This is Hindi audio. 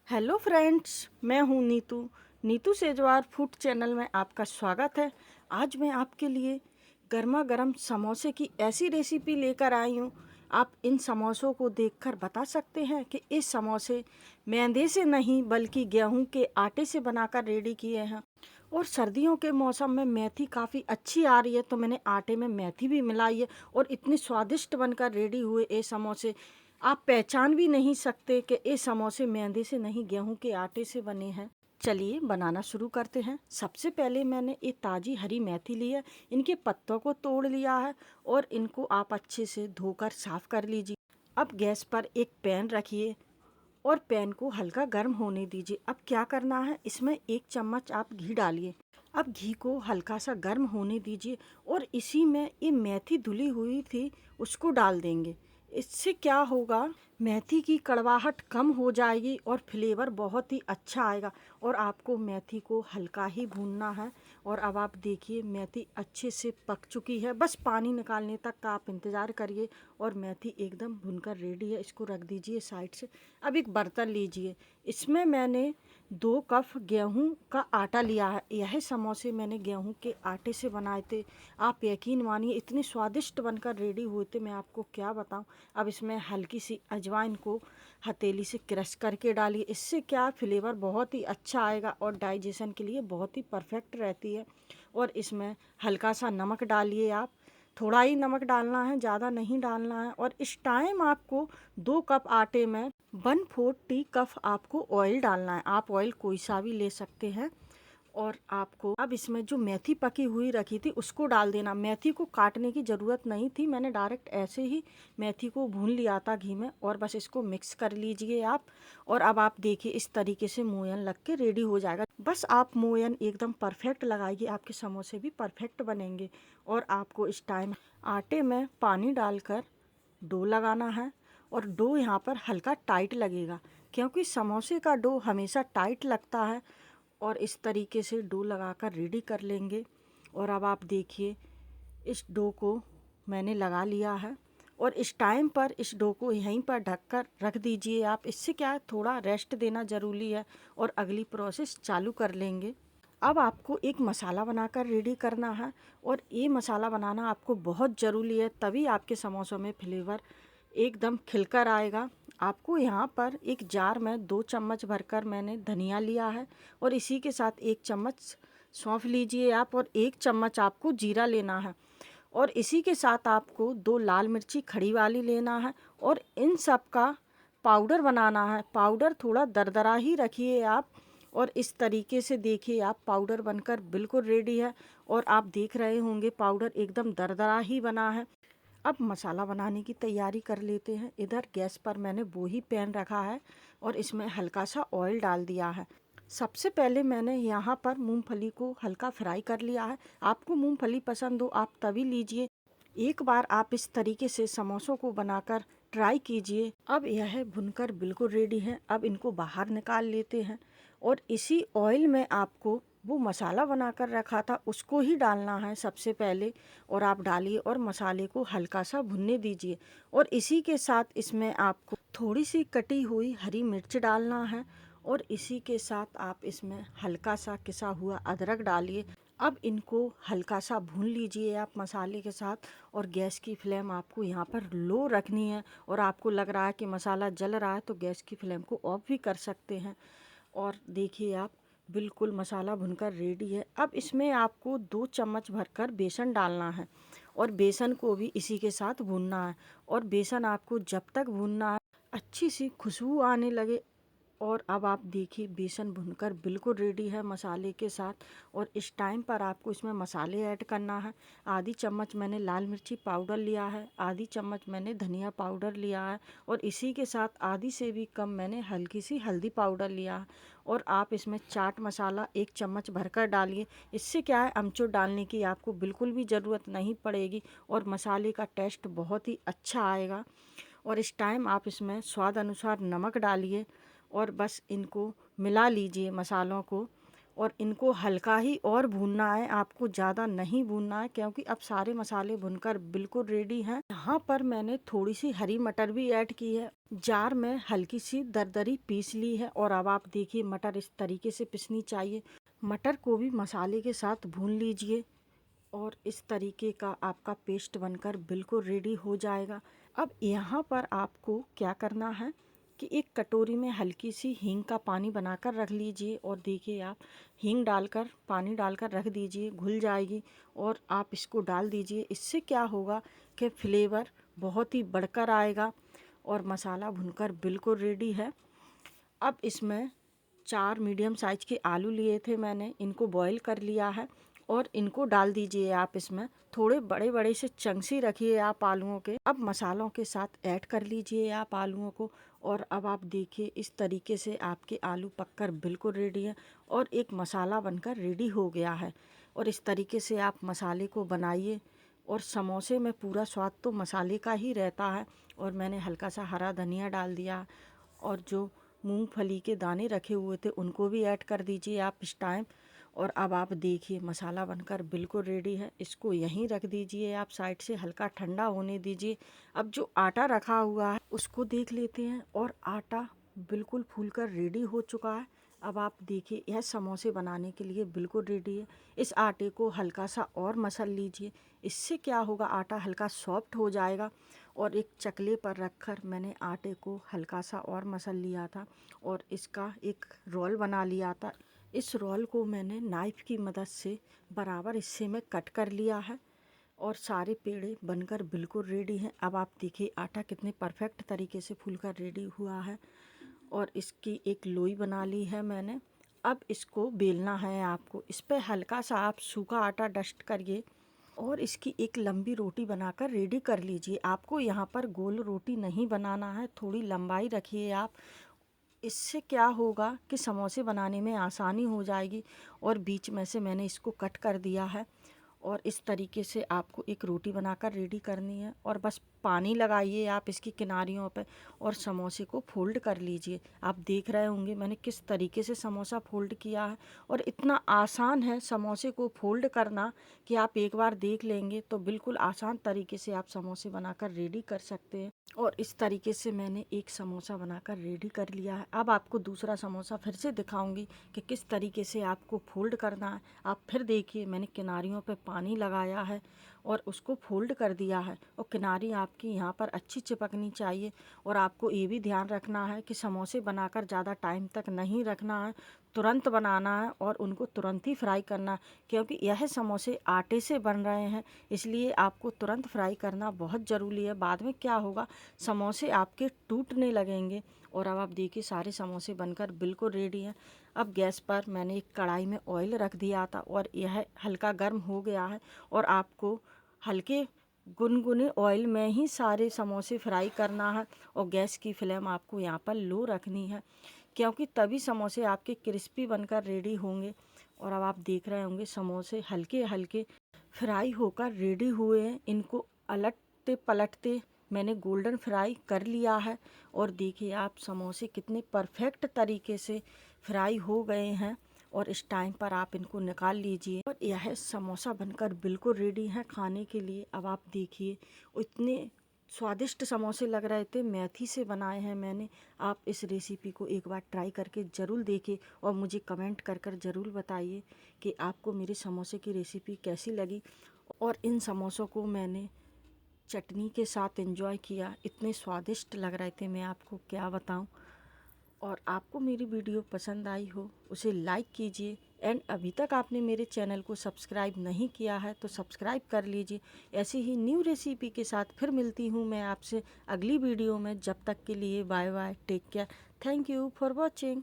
हेलो फ्रेंड्स, मैं हूँ नीतू। नीतू सेजवार फूड चैनल में आपका स्वागत है। आज मैं आपके लिए गर्मा गर्म समोसे की ऐसी रेसिपी लेकर आई हूँ। आप इन समोसों को देखकर बता सकते हैं कि ये समोसे मैदे से नहीं बल्कि गेहूं के आटे से बनाकर रेडी किए हैं। और सर्दियों के मौसम में मेथी काफ़ी अच्छी आ रही है, तो मैंने आटे में मेथी भी मिलाई है और इतने स्वादिष्ट बनकर रेडी हुए ये समोसे आप पहचान भी नहीं सकते कि ये समोसे मैदे से नहीं गेहूं के आटे से बने हैं। चलिए बनाना शुरू करते हैं। सबसे पहले मैंने एक ताज़ी हरी मेथी ली है। इनके पत्तों को तोड़ लिया है और इनको आप अच्छे से धोकर साफ कर लीजिए। अब गैस पर एक पैन रखिए और पैन को हल्का गर्म होने दीजिए। अब क्या करना है, इसमें 1 चम्मच आप घी डालिए। अब घी को हल्का सा गर्म होने दीजिए और इसी में ये मेथी धुली हुई थी उसको डाल देंगे। इससे क्या होगा, मेथी की कड़वाहट कम हो जाएगी और फ्लेवर बहुत ही अच्छा आएगा। और आपको मेथी को हल्का ही भूनना है। और अब आप देखिए मेथी अच्छे से पक चुकी है, बस पानी निकालने तक का आप इंतज़ार करिए। और मेथी एकदम भुनकर रेडी है, इसको रख दीजिए साइड से। अब एक बर्तन लीजिए, इसमें मैंने 2 कप गेहूं का आटा लिया है। यह समोसे मैंने गेहूं के आटे से बनाए थे। आप यकीन मानिए इतने स्वादिष्ट बनकर रेडी हुए थे, मैं आपको क्या बताऊं। अब इसमें हल्की सी अजवाइन को हथेली से क्रश करके डालिए। इससे क्या फ्लेवर बहुत ही अच्छा आएगा और डाइजेशन के लिए बहुत ही परफेक्ट रहती है। और इसमें हल्का सा नमक डालिए। आप थोड़ा ही नमक डालना है, ज़्यादा नहीं डालना है। और इस टाइम आपको 2 कप आटे में 1/4 टी कप आपको ऑयल डालना है। आप ऑयल कोई सा भी ले सकते हैं। और आपको अब इसमें जो मेथी पकी हुई रखी थी उसको डाल देना। मेथी को काटने की ज़रूरत नहीं थी, मैंने डायरेक्ट ऐसे ही मेथी को भून लिया था घी में। और बस इसको मिक्स कर लीजिए आप। और अब आप देखिए इस तरीके से मोयन लग के रेडी हो जाएगा। बस आप मोयन एकदम परफेक्ट लगाइए, आपके समोसे भी परफेक्ट बनेंगे। और आपको इस टाइम आटे में पानी डालकर डो लगाना है। और डो यहाँ पर हल्का टाइट लगेगा, क्योंकि समोसे का डो हमेशा टाइट लगता है। और इस तरीके से डो लगाकर रेडी कर लेंगे। और अब आप देखिए इस डो को मैंने लगा लिया है। और इस टाइम पर इस डो को यहीं पर ढककर रख दीजिए आप। इससे क्या है, थोड़ा रेस्ट देना ज़रूरी है। और अगली प्रोसेस चालू कर लेंगे। अब आपको एक मसाला बनाकर रेडी करना है। और ये मसाला बनाना आपको बहुत ज़रूरी है, तभी आपके समोसों में फ्लेवर एकदम खिलकर आएगा। आपको यहाँ पर एक जार में 2 चम्मच भरकर मैंने धनिया लिया है। और इसी के साथ 1 चम्मच सौंफ लीजिए आप। और 1 चम्मच आपको जीरा लेना है। और इसी के साथ आपको 2 लाल मिर्ची खड़ी वाली लेना है। और इन सब का पाउडर बनाना है। पाउडर थोड़ा दरदरा ही रखिए आप। और इस तरीके से देखिए आप पाउडर बनकर बिल्कुल रेडी है। और आप देख रहे होंगे पाउडर एकदम दरदरा ही बना है। अब मसाला बनाने की तैयारी कर लेते हैं। इधर गैस पर मैंने वो ही पैन रखा है और इसमें हल्का सा ऑयल डाल दिया है। सबसे पहले मैंने यहाँ पर मूंगफली को हल्का फ्राई कर लिया है। आपको मूंगफली पसंद हो आप तभी लीजिए। एक बार आप इस तरीके से समोसों को बनाकर ट्राई कीजिए। अब यह भुनकर बिल्कुल रेडी है। अब इनको बाहर निकाल लेते हैं। और इसी ऑयल में आपको वो मसाला बनाकर रखा था उसको ही डालना है सबसे पहले। और आप डालिए और मसाले को हल्का सा भुनने दीजिए। और इसी के साथ इसमें आपको थोड़ी सी कटी हुई हरी मिर्च डालना है। और इसी के साथ आप इसमें हल्का सा किसा हुआ अदरक डालिए। अब इनको हल्का सा भून लीजिए आप मसाले के साथ। और गैस की फ्लेम आपको यहाँ पर लो रखनी है। और आपको लग रहा है कि मसाला जल रहा है तो गैस की फ्लेम को ऑफ भी कर सकते हैं। और देखिए आप बिल्कुल मसाला भुनकर रेडी है। अब इसमें आपको 2 चम्मच भरकर बेसन डालना है। और बेसन को भी इसी के साथ भूनना है। और बेसन आपको जब तक भूनना है अच्छी सी खुशबू आने लगे। और अब आप देखिए बेसन भुनकर बिल्कुल रेडी है मसाले के साथ। और इस टाइम पर आपको इसमें मसाले ऐड करना है। आधी चम्मच मैंने लाल मिर्ची पाउडर लिया है, आधी चम्मच मैंने धनिया पाउडर लिया है। और इसी के साथ आधी से भी कम मैंने हल्की सी हल्दी पाउडर लिया है। और आप इसमें चाट मसाला 1 चम्मच भरकर डालिए। इससे क्या है, अमचूर डालने की आपको बिल्कुल भी ज़रूरत नहीं पड़ेगी और मसाले का टेस्ट बहुत ही अच्छा आएगा। और इस टाइम आप इसमें स्वाद अनुसार नमक डालिए। और बस इनको मिला लीजिए मसालों को। और इनको हल्का ही और भूनना है, आपको ज़्यादा नहीं भूनना है, क्योंकि अब सारे मसाले भुनकर बिल्कुल रेडी हैं। यहाँ पर मैंने थोड़ी सी हरी मटर भी ऐड की है। जार में हल्की सी दरदरी पीस ली है और अब आप देखिए मटर इस तरीके से पिसनी चाहिए। मटर को भी मसाले के साथ भून लीजिए और इस तरीके का आपका पेस्ट बनकर बिल्कुल रेडी हो जाएगा। अब यहाँ पर आपको क्या करना है कि एक कटोरी में हल्की सी हींग का पानी बनाकर रख लीजिए और देखिए आप हींग डालकर पानी डालकर रख दीजिए, घुल जाएगी और आप इसको डाल दीजिए। इससे क्या होगा कि फ्लेवर बहुत ही बढ़कर आएगा और मसाला भुनकर बिल्कुल रेडी है। अब इसमें 4 मीडियम साइज के आलू लिए थे मैंने, इनको बॉईल कर लिया है और इनको डाल दीजिए आप इसमें। थोड़े बड़े बड़े से चंक्स ही रखिए आप आलूओं के। अब मसालों के साथ ऐड कर लीजिए आप आलूओं को और अब आप देखिए इस तरीके से आपके आलू पककर बिल्कुल रेडी है और एक मसाला बनकर रेडी हो गया है। और इस तरीके से आप मसाले को बनाइए और समोसे में पूरा स्वाद तो मसाले का ही रहता है। और मैंने हल्का सा हरा धनिया डाल दिया और जो मूंगफली के दाने रखे हुए थे उनको भी ऐड कर दीजिए आप इस टाइम। और अब आप देखिए मसाला बनकर बिल्कुल रेडी है। इसको यहीं रख दीजिए आप साइड से, हल्का ठंडा होने दीजिए। अब जो आटा रखा हुआ है उसको देख लेते हैं और आटा बिल्कुल फूलकर रेडी हो चुका है। अब आप देखिए यह समोसे बनाने के लिए बिल्कुल रेडी है। इस आटे को हल्का सा और मसल लीजिए, इससे क्या होगा आटा हल्का सॉफ्ट हो जाएगा। और एक चकले पर रखकर मैंने आटे को हल्का सा और मसल लिया था और इसका एक रोल बना लिया था। इस रोल को मैंने नाइफ़ की मदद से बराबर हिस्से में कट कर लिया है और सारे पेड़े बनकर बिल्कुल रेडी हैं। अब आप देखिए आटा कितने परफेक्ट तरीके से फूलकर रेडी हुआ है और इसकी एक लोई बना ली है मैंने। अब इसको बेलना है आपको, इस पर हल्का सा आप सूखा आटा डस्ट करिए और इसकी एक लंबी रोटी बनाकर रेडी कर लीजिए। आपको यहाँ पर गोल रोटी नहीं बनाना है, थोड़ी लंबाई रखिए आप। इससे क्या होगा कि समोसे बनाने में आसानी हो जाएगी। और बीच में से मैंने इसको कट कर दिया है और इस तरीके से आपको एक रोटी बनाकर रेडी करनी है और बस पानी लगाइए आप इसकी किनारियों पे और समोसे को फोल्ड कर लीजिए। आप देख रहे होंगे मैंने किस तरीके से समोसा फोल्ड किया है और इतना आसान है समोसे को फोल्ड करना कि आप एक बार देख लेंगे तो बिल्कुल आसान तरीके से आप समोसे बनाकर रेडी कर सकते हैं। और इस तरीके से मैंने एक समोसा बनाकर रेडी कर लिया है। अब आपको दूसरा समोसा फिर से दिखाऊंगी कि किस तरीके से आपको फोल्ड करना है। आप फिर देखिए मैंने किनारियों पे पानी लगाया है और उसको फोल्ड कर दिया है और किनारी आपकी यहाँ पर अच्छी चिपकनी चाहिए। और आपको ये भी ध्यान रखना है कि समोसे बनाकर ज़्यादा टाइम तक नहीं रखना है, तुरंत बनाना है और उनको तुरंत ही फ्राई करना है, क्योंकि यह समोसे आटे से बन रहे हैं, इसलिए आपको तुरंत फ्राई करना बहुत ज़रूरी है। बाद में क्या होगा समोसे आपके टूटने लगेंगे। और अब आप देखिए सारे समोसे बनकर बिल्कुल रेडी हैं। अब गैस पर मैंने एक कढ़ाई में ऑयल रख दिया था और यह हल्का गर्म हो गया है और आपको हल्के गुनगुने ऑयल में ही सारे समोसे फ्राई करना है और गैस की फ्लेम आपको यहाँ पर लो रखनी है, क्योंकि तभी समोसे आपके क्रिस्पी बनकर रेडी होंगे। और अब आप देख रहे होंगे समोसे हल्के हल्के फ्राई होकर रेडी हुए हैं। इनको अलटते पलटते मैंने गोल्डन फ्राई कर लिया है और देखिए आप समोसे कितने परफेक्ट तरीके से फ्राई हो गए हैं। और इस टाइम पर आप इनको निकाल लीजिए और यह समोसा बनकर बिल्कुल रेडी है खाने के लिए। अब आप देखिए इतने स्वादिष्ट समोसे लग रहे थे, मेथी से बनाए हैं मैंने। आप इस रेसिपी को एक बार ट्राई करके ज़रूर देखें और मुझे कमेंट कर कर ज़रूर बताइए कि आपको मेरे समोसे की रेसिपी कैसी लगी। और इन समोसों को मैंने चटनी के साथ एंजॉय किया, इतने स्वादिष्ट लग रहे थे मैं आपको क्या बताऊं। और आपको मेरी वीडियो पसंद आई हो उसे लाइक कीजिए एंड अभी तक आपने मेरे चैनल को सब्सक्राइब नहीं किया है तो सब्सक्राइब कर लीजिए। ऐसी ही न्यू रेसिपी के साथ फिर मिलती हूँ मैं आपसे अगली वीडियो में। जब तक के लिए bye bye, take care, thank you for watching.